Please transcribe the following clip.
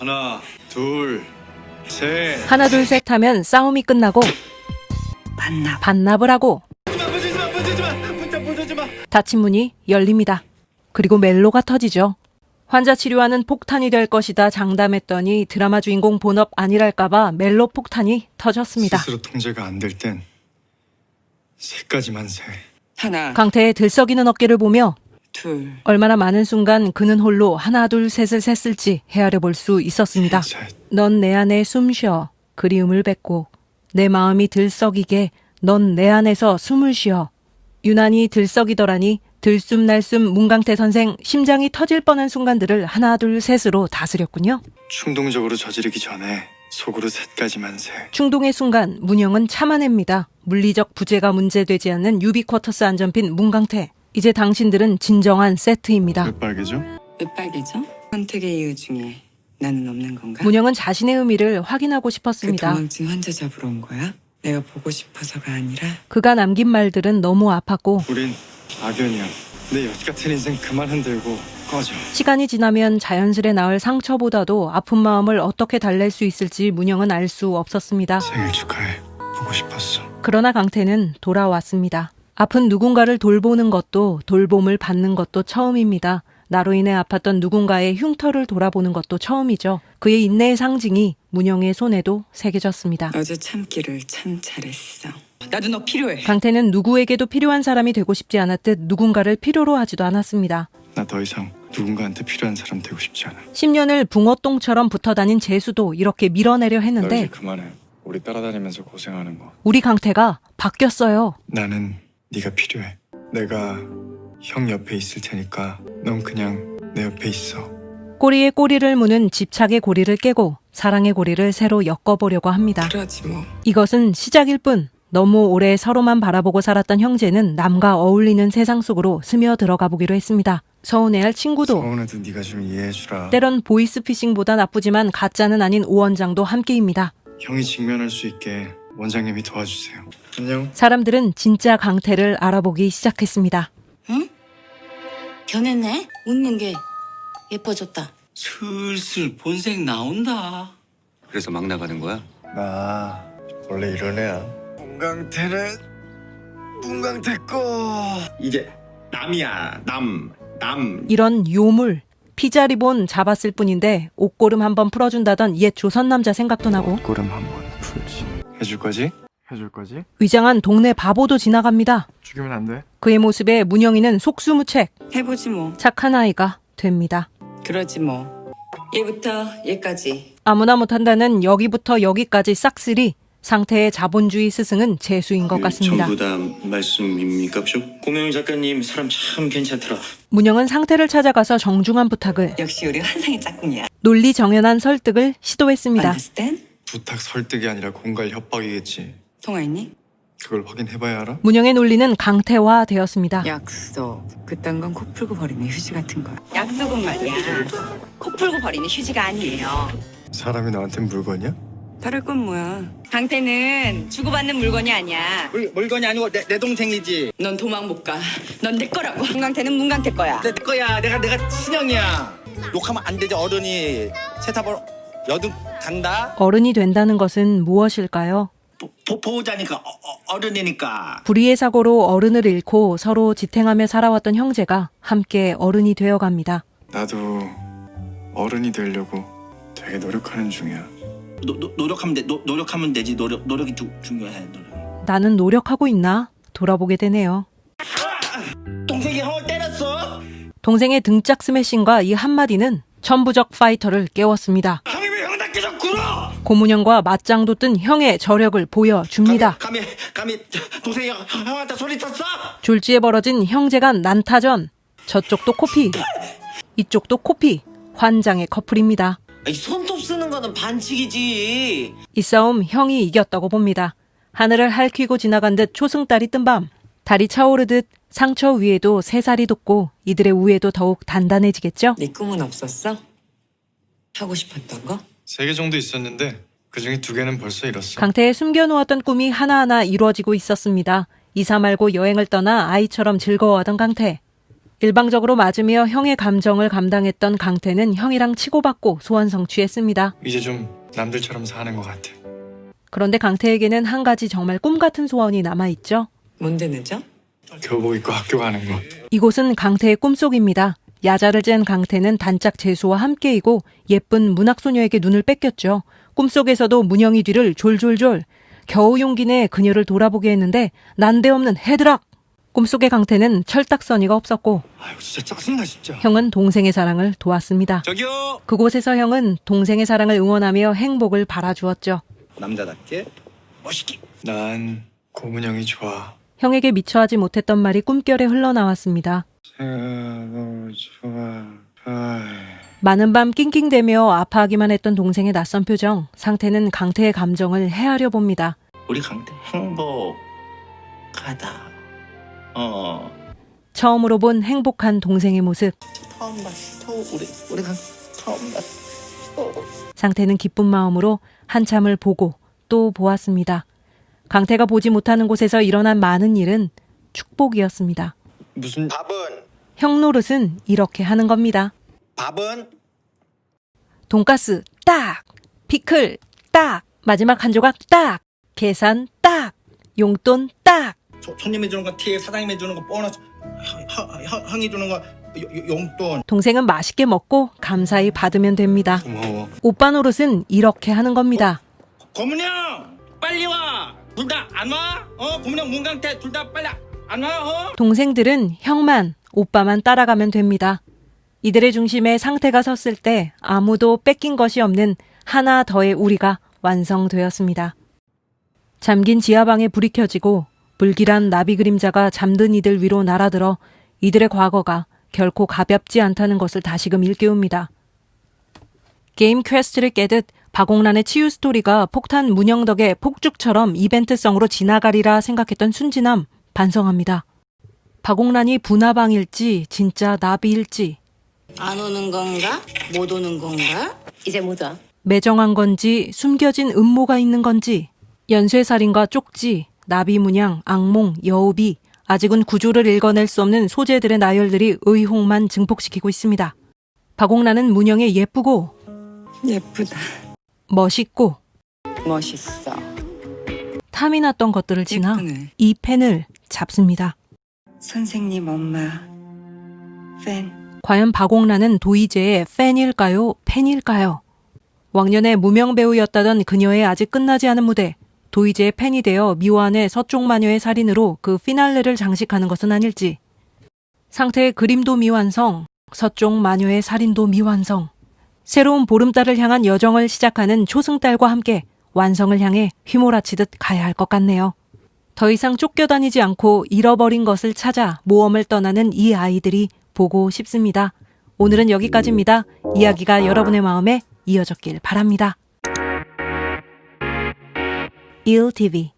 하나, 둘, 셋. 하나 둘 셋 하면 싸움이 끝나고 반납을 하고 닫힌 문이 열립니다. 그리고 멜로가 터지죠. 환자 치료하는 폭탄이 될 것이다 장담했더니 드라마 주인공 본업 아니랄까봐 멜로 폭탄이 터졌습니다. 스스로 통제가 안 될 땐 세까지만 세. 하나, 강태의 들썩이는 어깨를 보며 둘, 얼마나 많은 순간 그는 홀로 하나 둘 셋을 셌을지 헤아려 볼 수 있었습니다. 셋. 넌 내 안에 숨쉬어 그리움을 뱉고 내 마음이 들썩이게 넌 내 안에서 숨을 쉬어. 유난히 들썩이더라니 들숨날숨 문강태 선생 심장이 터질 뻔한 순간들을 하나 둘 셋으로 다스렸군요. 충동적으로 저지르기 전에 속으로 셋까지만 세. 충동의 순간 문영은 참아냅니다. 물리적 부재가 문제되지 않는 유비쿼터스 안전핀 문강태. 이제 당신들은 진정한 세트입니다. 왜 빨개져? 왜 빨개져? 선택의 이유 중에 나는 없는 건가? 문영은 자신의 의미를 확인하고 그 싶었습니다. 도망친 환자 잡으러 온 거야? 내가 보고 싶어서가 아니라 그가 남긴 말들은 너무 아팠고 우린 악연이야. 내 엿 같은 인생 그만 흔들고 꺼져. 시간이 지나면 자연스레 나을 상처보다도 아픈 마음을 어떻게 달랠 수 있을지 문영은 알 수 없었습니다. 생일 축하해. 보고 싶었어. 그러나 강태는 돌아왔습니다. 아픈 누군가를 돌보는 것도 돌봄을 받는 것도 처음입니다. 나로 인해 아팠던 누군가의 흉터를 돌아보는 것도 처음이죠. 그의 인내의 상징이 문영의 손에도 새겨졌습니다. 어제 참기를 참 잘했어. 나도 너 필요해. 강태는 누구에게도 필요한 사람이 되고 싶지 않았듯 누군가를 필요로 하지도 않았습니다. 나 더 이상 누군가한테 필요한 사람 되고 싶지 않아. 10년을 붕어똥처럼 붙어다닌 재수도 이렇게 밀어내려 너 했는데 이제 그만해. 우리 따라다니면서 고생하는 거. 우리 강태가 바뀌었어요. 나는 네가 필요해. 내가 형 옆에 있을 테니까 넌 그냥 내 옆에 있어. 꼬리에 꼬리를 무는 집착의 고리를 깨고 사랑의 고리를 새로 엮어보려고 합니다. 그러지 뭐. 이것은 시작일 뿐 너무 오래 서로만 바라보고 살았던 형제는 남과 어울리는 세상 속으로 스며들어가 보기로 했습니다. 서운해할 친구도 서운해도 네가 좀 이해해주라. 때론 보이스피싱보다 나쁘지만 가짜는 아닌 오원장도 함께입니다. 형이 직면할 수 있게 원장님이 도와주세요. 안녕. 사람들은 진짜 강태를 알아보기 시작했습니다. 응? 변했네? 웃는 게 예뻐졌다. 슬슬 본색 나온다. 그래서 막 나가는 거야? 나 원래 이런 애야. 문강태는 문강태 거. 이제 남이야. 남. 이런 요물, 피자 리본 잡았을 뿐인데 옷고름 한번 풀어준다던 옛 조선 남자 생각도 나고 꼬름 한번 풀지. 해줄 거지? 해줄 거지? 위장한 동네 바보도 지나갑니다. 죽이면 안 돼. 그의 모습에 문영이는 속수무책, 해보지 뭐. 착한 아이가 됩니다. 그러지 뭐. 얘부터 얘까지. 아무나 못한다는 여기부터 여기까지 싹쓸이 상태의 자본주의 스승은 재수인 것 같습니다. 전부 다 말씀입니까, 죠 공영 작가님 사람 참 괜찮더라. 문영은 상태를 찾아가서 정중한 부탁을, 역시 우리 환상의 짝꿍이야. 논리 정연한 설득을 시도했습니다. Understand? 부탁 설득이 아니라 공갈 협박이겠지. 통화했니? 그걸 확인해봐야 알아? 문영의 논리는 강태화되었습니다. 약속. 그딴 건 코 풀고 버리는 휴지 같은 거야. 약속은 말이야. 코 풀고 버리는 휴지가 아니에요. 사람이 너한텐 물건이야? 다를 건 뭐야. 강태는 주고받는 물건이 아니야. 물건이 아니고 내 동생이지. 넌 도망 못 가. 넌 내 거라고. 문강태는 문강태 거야. 내 거야. 내가 친형이야. 욕하면 안 되지 어른이. 세탁을 여든 간다. 어른이 된다는 것은 무엇일까요? 보호자니까 어른이니까. 불의의 사고로 어른을 잃고 서로 지탱하며 살아왔던 형제가 함께 어른이 되어갑니다. 나도 어른이 되려고 되게 노력하는 중이야. 노력하면 돼. 노력하면 되지. 노력이 중요해. 노력. 나는 노력하고 있나? 돌아보게 되네요. 동생이 형을 때렸어. 동생의 등짝 스매싱과 이 한마디는 천부적 파이터를 깨웠습니다. 형이 왜 형답게 좀 굴어? 고문형과 맞짱도 뜬 형의 저력을 보여줍니다. 감히 동생이 형한테 소리쳤어? 졸지에 벌어진 형제간 난타전. 저쪽도 코피, 이쪽도 코피. 환장의 커플입니다. 손톱 쓰는 거는 반칙이지. 이 싸움 형이 이겼다고 봅니다. 하늘을 핥히고 지나간 듯 초승달이 뜬 밤. 달이 차오르듯 상처 위에도 새살이 돋고 이들의 우애도 더욱 단단해지겠죠? 네 꿈은 없었어? 하고 싶었던 거? 3개 정도 있었는데 그중에 2개는 벌써 이뤘어. 강태에 숨겨놓았던 꿈이 하나하나 이루어지고 있었습니다. 이사 말고 여행을 떠나 아이처럼 즐거워하던 강태. 일방적으로 맞으며 형의 감정을 감당했던 강태는 형이랑 치고받고 소원 성취했습니다. 이제 좀 남들처럼 사는 것 같아. 그런데 강태에게는 한 가지 정말 꿈 같은 소원이 남아있죠. 뭔데 늦어? 교복 입고 학교 가는 거. 이곳은 강태의 꿈속입니다. 야자를 짠 강태는 단짝 재수와 함께이고 예쁜 문학소녀에게 눈을 뺏겼죠. 꿈속에서도 문영이 뒤를 졸졸졸. 겨우 용기 내 그녀를 돌아보게 했는데 난데없는 헤드락. 꿈속의 강태는 철딱서니가 없었고 아유 진짜 짜증나 진짜. 형은 동생의 사랑을 도왔습니다. 저기요. 그곳에서 형은 동생의 사랑을 응원하며 행복을 바라주었죠. 남자답게 멋있게. 난 고문영이 좋아. 형에게 미처 하지 못했던 말이 꿈결에 흘러나왔습니다. 좋아. 많은 밤 낑낑대며 아파하기만 했던 동생의 낯선 표정. 상태는 강태의 감정을 헤아려 봅니다. 우리 강태 행복하다. 처음으로 본 행복한 동생의 모습. 처음 봤어. 우리 강태 처음 봤어. 상태는 기쁜 마음으로 한참을 보고 또 보았습니다. 강태가 보지 못하는 곳에서 일어난 많은 일은 축복이었습니다. 무슨 밥은 형 노릇은 이렇게 하는 겁니다. 밥은 돈가스 딱, 피클 딱, 마지막 한 조각 딱, 계산 딱, 용돈 딱. 손님이 주는 거 팁, 사장님이 주는 거 보너스, 형이 주는 거 용돈. 동생은 맛있게 먹고 감사히 받으면 됩니다. 고마워. 오빠 노릇은 이렇게 하는 겁니다. 고문형 빨리 와. 둘 다 안 와? 고문형 문강태 둘 다 빨리 안 와? 동생들은 형만, 오빠만 따라가면 됩니다. 이들의 중심에 상태가 섰을 때 아무도 뺏긴 것이 없는 하나 더의 우리가 완성되었습니다. 잠긴 지하방에 불이 켜지고 불길한 나비 그림자가 잠든 이들 위로 날아들어 이들의 과거가 결코 가볍지 않다는 것을 다시금 일깨웁니다. 게임 퀘스트를 깨듯 박옥란의 치유 스토리가 폭탄 문영 덕에 폭죽처럼 이벤트성으로 지나가리라 생각했던 순진함 반성합니다. 박옥란이 분화방일지 진짜 나비일지 안 오는 건가? 못 오는 건가? 이제 못 와. 매정한 건지 숨겨진 음모가 있는 건지 연쇄살인과 쪽지, 나비문양, 악몽, 여우비 아직은 구조를 읽어낼 수 없는 소재들의 나열들이 의혹만 증폭시키고 있습니다. 박옥란은 문영의 예쁘고 예쁘다. 멋있고 멋있어. 탐이 났던 것들을 지나 예쁘네. 이 펜을 잡습니다. 선생님 엄마 팬. 과연 박옥란은 도희재의 팬일까요? 팬일까요? 왕년에 무명 배우였다던 그녀의 아직 끝나지 않은 무대, 도희재의 팬이 되어 미완의 서쪽 마녀의 살인으로 그 피날레를 장식하는 것은 아닐지. 상태의 그림도 미완성, 서쪽 마녀의 살인도 미완성. 새로운 보름달을 향한 여정을 시작하는 초승달과 함께 완성을 향해 휘몰아치듯 가야 할 것 같네요. 더 이상 쫓겨다니지 않고 잃어버린 것을 찾아 모험을 떠나는 이 아이들이 보고 싶습니다. 오늘은 여기까지입니다. 이야기가 여러분의 마음에 이어졌길 바랍니다. 일TV